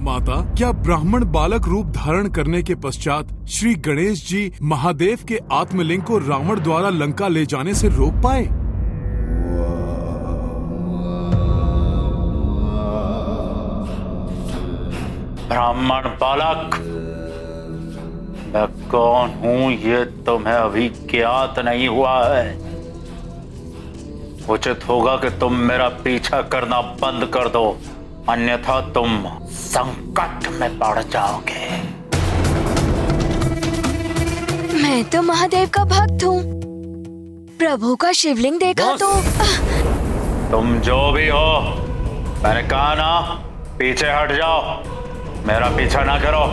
माता, क्या ब्राह्मण बालक रूप धारण करने के पश्चात श्री गणेश जी महादेव के आत्मलिंग को रावण द्वारा लंका ले जाने से रोक पाए? ब्राह्मण बालक, मैं कौन हूं ये तुम्हें अभी ज्ञात नहीं हुआ है। उचित होगा कि तुम मेरा पीछा करना बंद कर दो, अन्यथा तुम संकट में पड़ जाओगे। मैं तो महादेव का भक्त हूँ। प्रभु का शिवलिंग देखा तो तुम जो भी हो, मैंने कहा ना, पीछे हट जाओ, मेरा पीछा ना करो।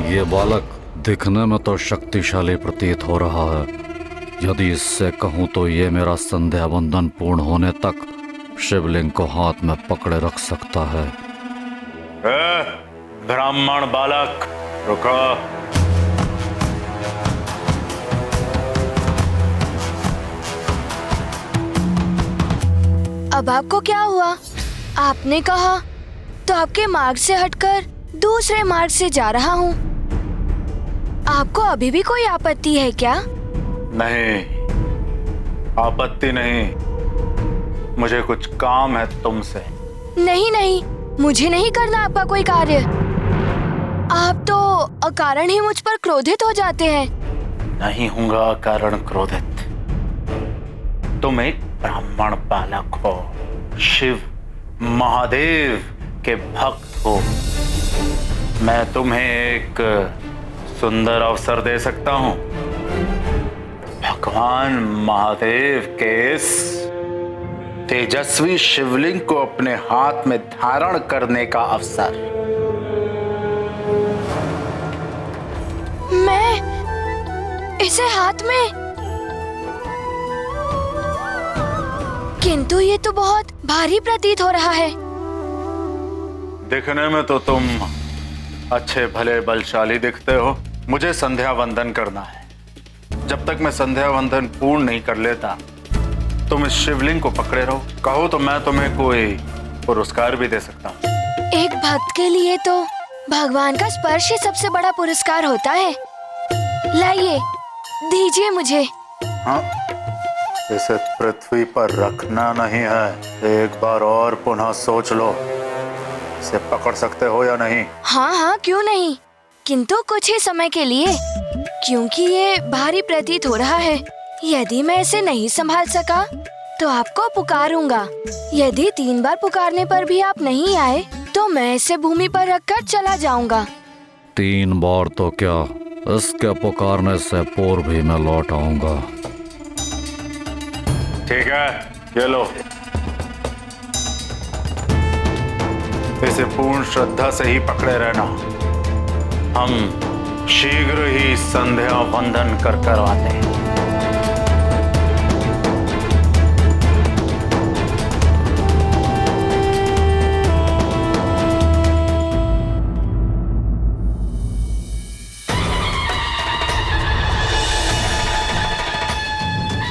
ये बालक दिखने में तो शक्तिशाली प्रतीत हो रहा है। यदि इससे कहूं तो ये मेरा संध्या वंदन पूर्ण होने तक शिवलिंग को हाथ में पकड़े रख सकता है। ब्राह्मण बालक, रुको। अब आपको क्या हुआ? आपने कहा तो आपके मार्ग से हटकर दूसरे मार्ग से जा रहा हूँ। आपको अभी भी कोई आपत्ति है क्या? नहीं, आपत्ति नहीं, मुझे कुछ काम है तुमसे। नहीं नहीं, मुझे नहीं करना आपका कोई कार्य। आप तो अकारण ही मुझ पर क्रोधित हो जाते हैं। नहीं हूँगा अकारण क्रोधित। तुम एक ब्राह्मण बालक हो, शिव महादेव के भक्त हो। मैं तुम्हें एक सुंदर अवसर दे सकता हूँ। भगवान महादेव के इस तेजस्वी शिवलिंग को अपने हाथ में धारण करने का अवसर। मैं इसे हाथ में? किंतु ये तो बहुत भारी प्रतीत हो रहा है। दिखने में तो तुम अच्छे भले बलशाली दिखते हो। मुझे संध्या वंदन करना है। जब तक मैं संध्या वंदन पूर्ण नहीं कर लेता, तुम इस शिवलिंग को पकड़े रहो। कहो तो मैं तुम्हें कोई पुरस्कार भी दे सकता हूँ। एक भक्त के लिए तो भगवान का स्पर्श ही सबसे बड़ा पुरस्कार होता है। लाइए, दीजिए मुझे। हाँ, इसे पृथ्वी पर रखना नहीं है। एक बार और पुनः सोच लो, इसे पकड़ सकते हो या नहीं? हाँ हाँ, क्यों नहीं, किंतु कुछ ही समय के लिए, क्योंकि ये भारी प्रतीत हो रहा है। यदि मैं इसे नहीं संभाल सका तो आपको पुकारूंगा। यदि 3 बार पुकारने पर भी आप नहीं आए तो मैं इसे भूमि पर रखकर चला जाऊंगा। 3 बार तो क्या, इसके पुकारने से पूर्व भी मैं लौट आऊंगा। ठीक है, ये लो। इसे पूर्ण श्रद्धा से ही पकड़े रहना। हम शीघ्र ही संध्या वंदन कर आते हैं।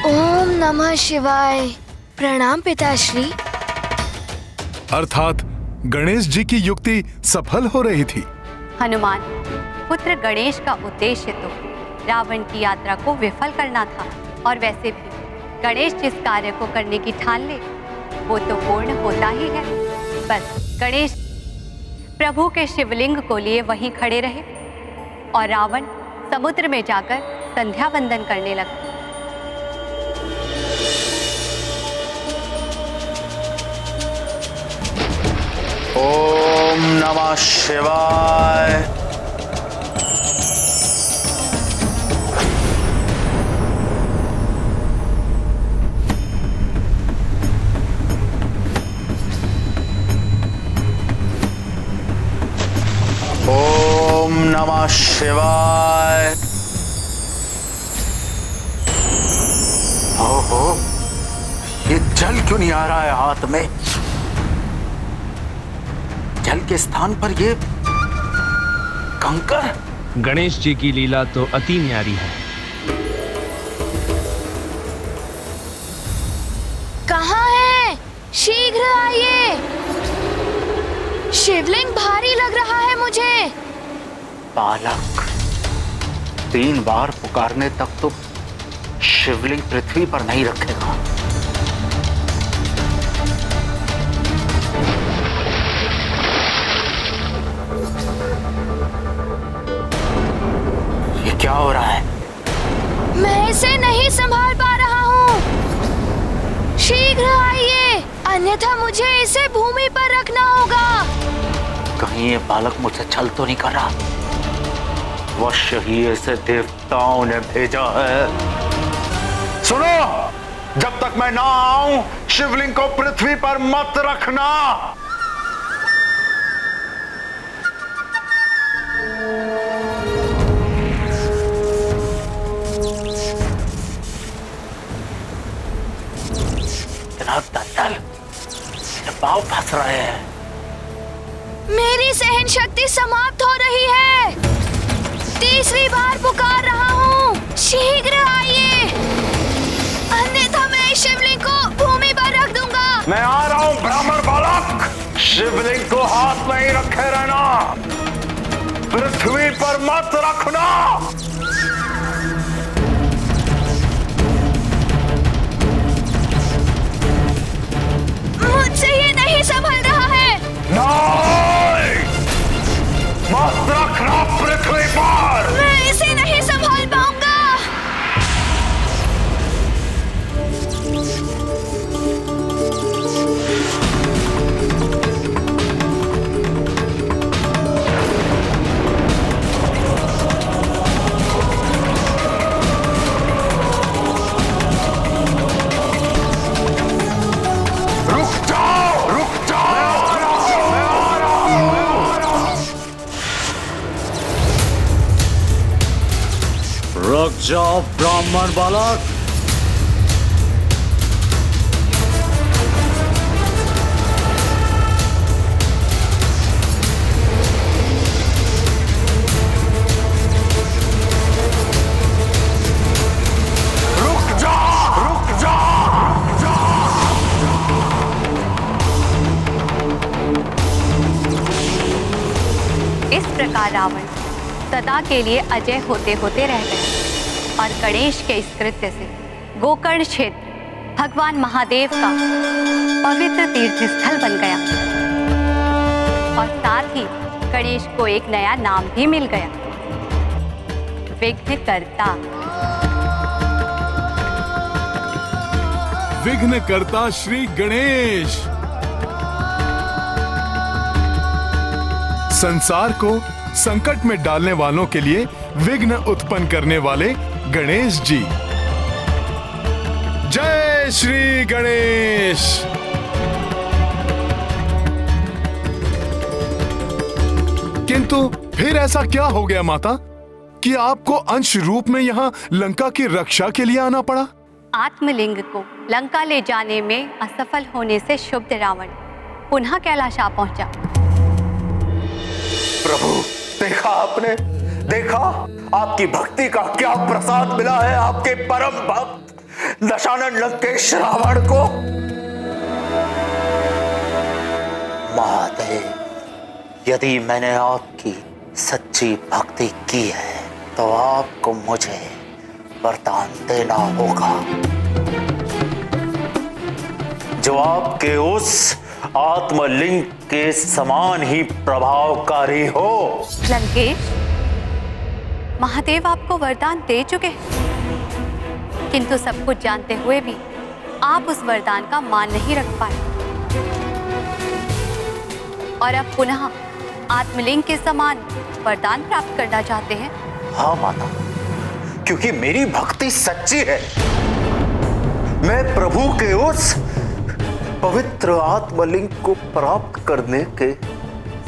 ओम नमः शिवाय। प्रणाम पिताश्री। अर्थात गणेश जी की युक्ति सफल हो रही थी। हनुमान पुत्र गणेश का उद्देश्य तो रावण की यात्रा को विफल करना था, और वैसे भी गणेश जिस कार्य को करने की ठान ले वो तो पूर्ण होता ही है। बस गणेश प्रभु के शिवलिंग को लिए वहीं खड़े रहे और रावण समुद्र में जाकर संध्या वंदन करने लगा। ओम नमः शिवाय। ओम नमः शिवाय। ओहो, ये जल क्यों नहीं आ रहा है हाथ में? जल के स्थान पर ये कंकर। गणेश जी की लीला तो अति न्यारी है। शिवलिंग भारी लग रहा है मुझे। बालक, 3 बार पुकारने तक तो शिवलिंग पृथ्वी पर नहीं रखेगा। ये क्या हो रहा है? मैं इसे नहीं संभाल पा रहा हूँ। शीघ्र आइए, अन्यथा मुझे इसे भूमि पर रखना होगा। कहीं ये बालक मुझसे छल तो नहीं कर रहा? वश्य ही ऐसे देवताओं ने भेजा है। सुनो, जब तक मैं ना आऊं शिवलिंग को पृथ्वी पर मत रखना। दल पाँव फंस रहे हैं। मेरी सहन शक्ति समाप्त हो रही है। 3री बार पुकार रहा हूँ, शीघ्र आइए, अन्यथा मैं इस शिवलिंग को भूमि पर रख दूंगा। मैं आ रहा हूँ ब्राह्मण बालक। शिवलिंग को हाथ में ही रखे रहना, पृथ्वी पर मत रखना। मुझसे ये नहीं संभल रहा है। नहीं, मत रखना पृथ्वी पर। मैं इसे नहीं संभाल पाऊंगा। रुक जाओ ब्राह्मण बालक। रुक जा, रुक जा, रुक जा। इस प्रकार रावण सदा के लिए अजय होते होते रह गए और गणेश के इस कृत्य से गोकर्ण क्षेत्र भगवान महादेव का पवित्र तीर्थ स्थल बन गया और साथ ही गणेश को एक नया नाम भी मिल गया, विघ्नकर्ता। विघ्नकर्ता श्री गणेश। संसार को संकट में डालने वालों के लिए विघ्न उत्पन्न करने वाले गणेश जी। जय श्री गणेश। किंतु फिर ऐसा क्या हो गया माता कि आपको अंश रूप में यहाँ लंका की रक्षा के लिए आना पड़ा? आत्मलिंग को लंका ले जाने में असफल होने से क्षुब्ध रावण पुनः कैलाश आ पहुंचा। प्रभु, देखा आपने, देखा आपकी भक्ति का क्या प्रसाद मिला है आपके परम भक्त दशानन लंकेश रावण को। महादेव, यदि मैंने आपकी सच्ची भक्ति की है तो आपको मुझे वरदान देना होगा जो आपके उस आत्मलिंग के समान ही प्रभावकारी हो। लंकेश, महादेव आपको वरदान दे चुके हैं, किंतु सब कुछ जानते हुए भी आप उस वरदान का मान नहीं रख पाए और अब पुनः आत्मलिंग के समान वरदान प्राप्त करना चाहते हैं। हाँ माता, क्योंकि मेरी भक्ति सच्ची है। मैं प्रभु के उस पवित्र आत्मलिंग को प्राप्त करने के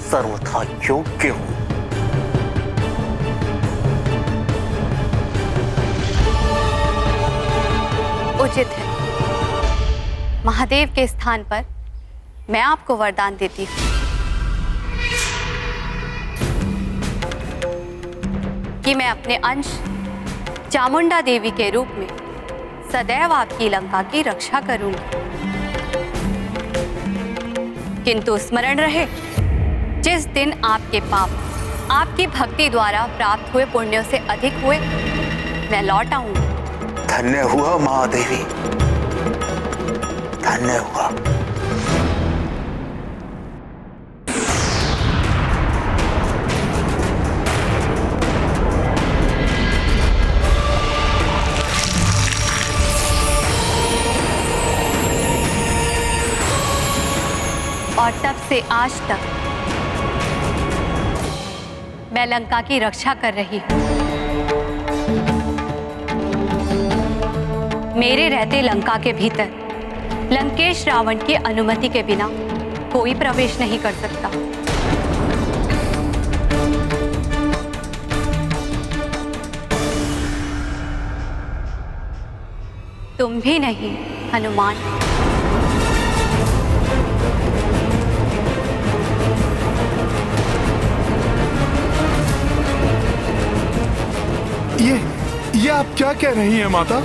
सर्वथा योग्य हूं। उचित है, महादेव के स्थान पर मैं आपको वरदान देती हूँ कि मैं अपने अंश चामुंडा देवी के रूप में सदैव आपकी लंका की रक्षा करूंगी। किंतु स्मरण रहे, जिस दिन आपके पाप आपकी भक्ति द्वारा प्राप्त हुए पुण्यों से अधिक हुए, मैं लौट आऊंगी। धन्य हुआ महादेवी, धन्य हुआ। और तब से आज तक मैं लंका की रक्षा कर रही हूं। मेरे रहते लंका के भीतर लंकेश रावण की अनुमति के बिना कोई प्रवेश नहीं कर सकता। तुम भी नहीं हनुमान। ये आप क्या कह रही हैं माता?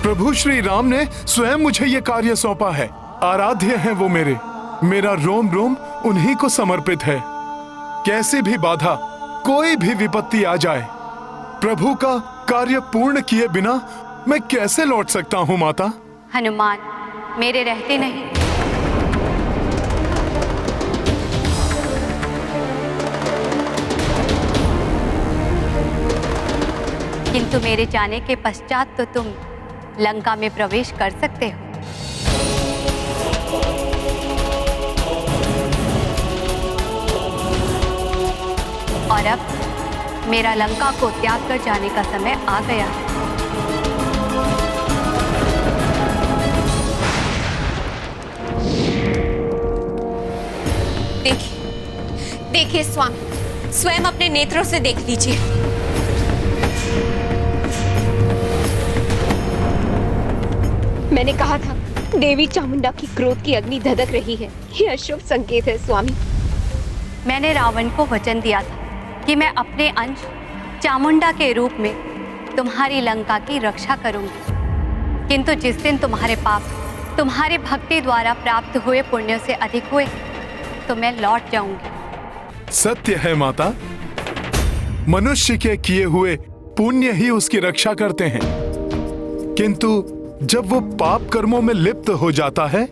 प्रभु श्री राम ने स्वयं मुझे ये कार्य सौंपा है। आराध्य हैं वो मेरे, मेरा रोम रोम उन्हीं को समर्पित है। कैसी भी बाधा, कोई भी विपत्ति आ जाए, प्रभु का कार्य पूर्ण किए बिना मैं कैसे लौट सकता हूँ माता? हनुमान, मेरे रहते नहीं। किंतु मेरे जाने के पश्चात तो तुम लंका में प्रवेश कर सकते हो। और अब मेरा लंका को त्याग कर जाने का समय आ गया है। देखिए स्वामी, स्वयं अपने नेत्रों से देख लीजिए। मैंने कहा था देवी चामुंडा की क्रोध की अग्नि धधक रही है। यह अशुभ संकेत है स्वामी। मैंने रावण को वचन दिया था कि मैं अपने अंश चामुंडा के रूप में तुम्हारी लंका की रक्षा करूंगी। किंतु जिस दिन तुम्हारे पाप तुम्हारे भक्ति द्वारा प्राप्त हुए पुण्यों से अधिक हुए तो मैं लौट जाऊंगी। सत्य है माता, मनुष्य के किए हुए पुण्य ही उसकी रक्षा करते हैं। किंतु जब वो पाप कर्मों में लिप्त हो जाता है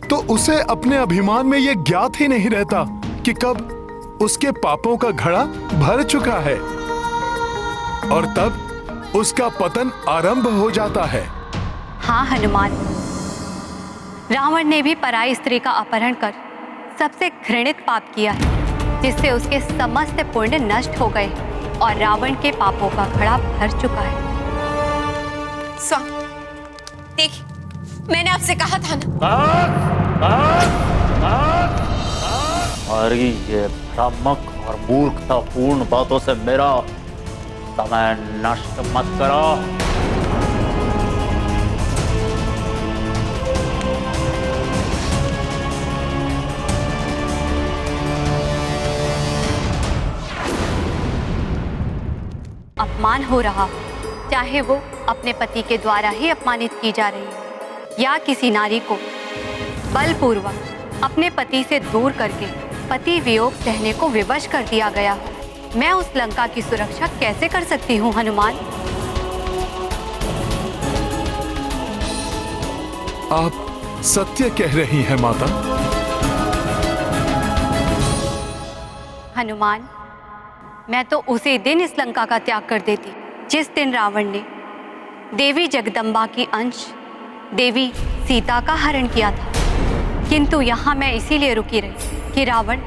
तो उसे अपने अभिमान में ये ज्ञात ही नहीं रहता कि कब उसके पापों का घड़ा भर चुका है और तब उसका पतन आरंभ हो जाता है। हाँ हनुमान, रावण ने भी पराई स्त्री का अपहरण कर सबसे घृणित पाप किया है, जिससे उसके समस्त पुण्य नष्ट हो गए और रावण के पापों का घड़ा भर चुका है। स्वामी देखिए, मैंने आपसे कहा था ना। अरे ये भ्रामक और मूर्खतापूर्ण बातों से मेरा समय नष्ट मत करो। अपमान हो रहा, चाहे वो अपने पति के द्वारा ही अपमानित की जा रही है या किसी नारी को बलपूर्वक अपने पति से दूर करके पति वियोग सहने को विवश कर दिया गया हो। मैं उस लंका की सुरक्षा कैसे कर सकती हूँ हनुमान? आप सत्य कह रही हैं माता। हनुमान, मैं तो उसी दिन इस लंका का त्याग कर देती जिस दिन रावण ने देवी जगदम्बा की अंश देवी सीता का हरण किया था। किंतु यहाँ मैं इसीलिए रुकी रही कि रावण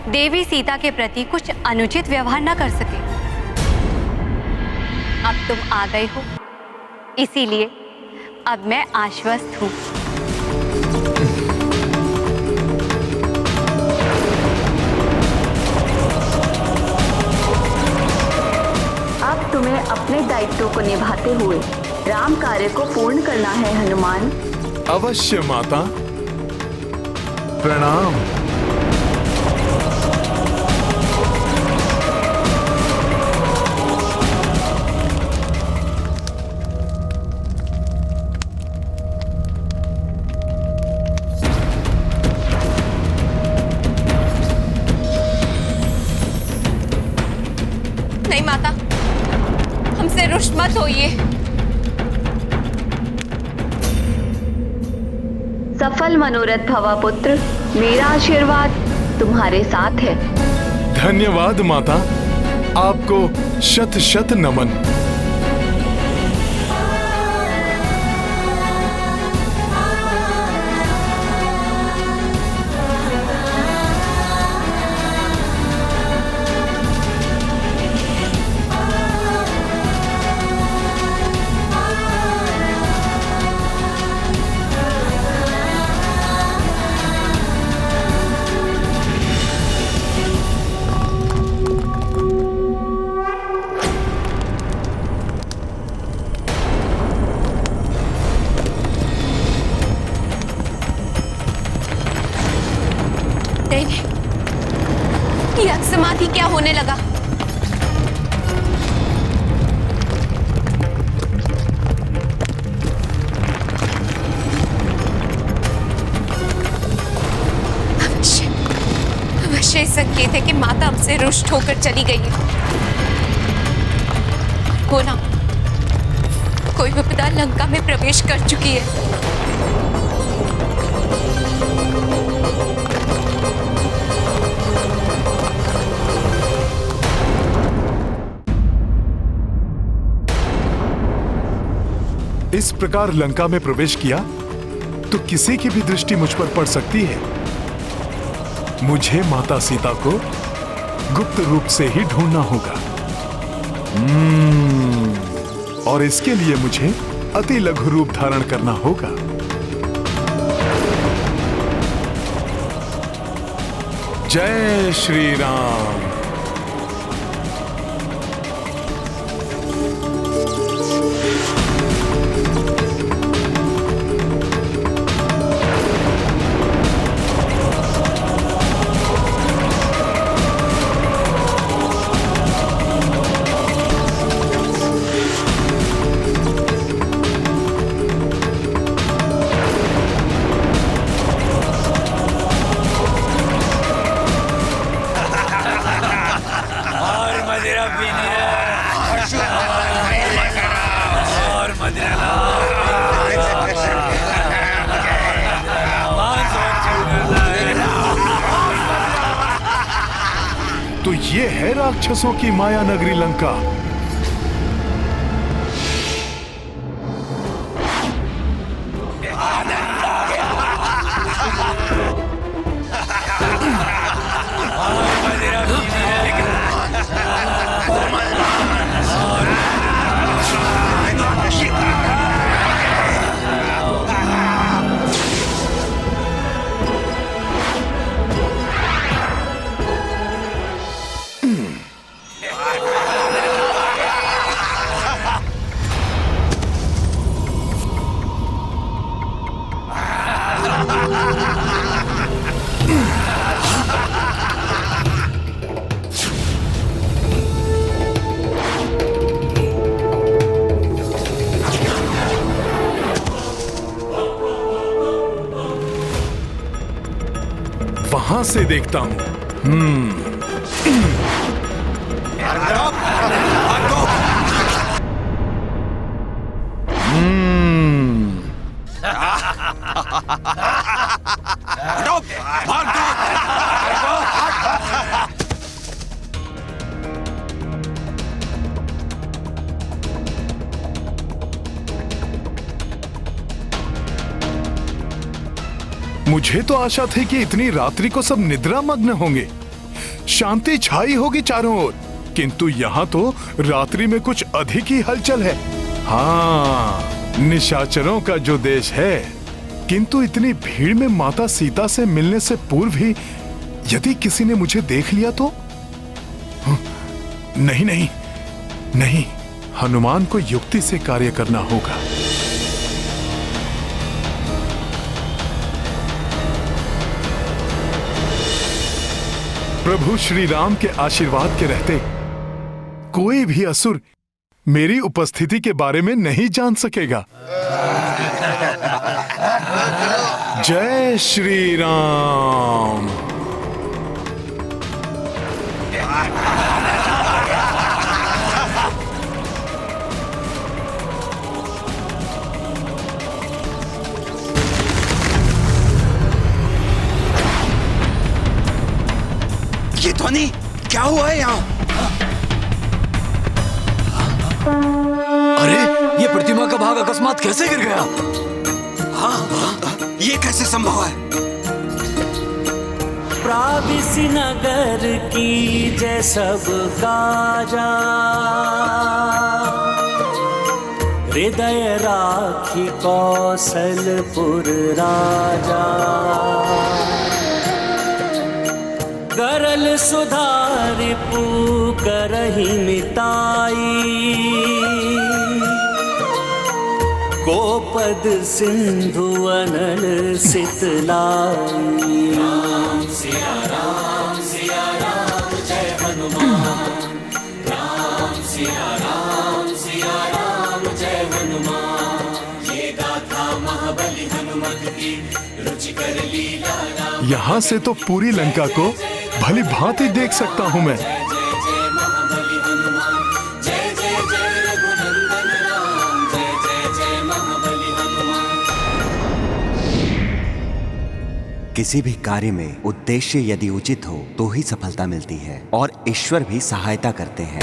देवी सीता के प्रति कुछ अनुचित व्यवहार न कर सके। अब तुम आ गए हो, इसीलिए अब मैं आश्वस्त हूँ। अब तुम्हें अपने दायित्व को निभाते हुए राम कार्य को पूर्ण करना है हनुमान। अवश्य माता, प्रणाम। हो ये? सफल मनोरथ भवा पुत्र, मेरा आशीर्वाद तुम्हारे साथ है। धन्यवाद माता, आपको शत शत नमन। यह समाधि क्या होने लगा? अवश्य संकेत है कि माता हमसे रुष्ट होकर चली गई है। हो ना, कोई विपदा लंका में प्रवेश कर चुकी है। इस प्रकार लंका में प्रवेश किया तो किसी की भी दृष्टि मुझ पर पड़ सकती है। मुझे माता सीता को गुप्त रूप से ही ढूंढना होगा। और इसके लिए मुझे अति लघु रूप धारण करना होगा। जय श्री राम। तो ये है राक्षसों की माया नगरी लंका। वहां से देखता हूं। मुझे तो आशा थी कि इतनी रात्रि को सब निद्रा मग्न होंगे, शांति छाई होगी चारों ओर, किंतु यहाँ तो रात्रि में कुछ अधिक ही हलचल है। हाँ, निशाचरों का जो देश है, किंतु इतनी भीड़ में माता सीता से मिलने से पूर्व ही यदि किसी ने मुझे देख लिया तो? नहीं नहीं नहीं, हनुमान को युक्ति से कार्य करना होगा। प्रभु श्री राम के आशीर्वाद के रहते कोई भी असुर मेरी उपस्थिति के बारे में नहीं जान सकेगा। जय श्री राम। ध्वनि क्या हुआ है यहाँ? अरे ये प्रतिमा का भाग अकस्मात कैसे गिर गया? ये कैसे संभव है? प्राविसी नगर की जय सब काजा, हृदय राखी कौशलपुर राजा। गरल सुधार पू करहि मिताई, गोपद सिंधु अनल सितलाई। राम सिया राम जय हनुमान, राम सिया राम जय हनुमान। ये गाथा महाबली हनुमत की रुचिकर लीला। यहाँ से तो पूरी लंका को भली भांति देख सकता हूँ मैं। किसी भी कार्य में उद्देश्य यदि उचित हो तो ही सफलता मिलती है और ईश्वर भी सहायता करते हैं।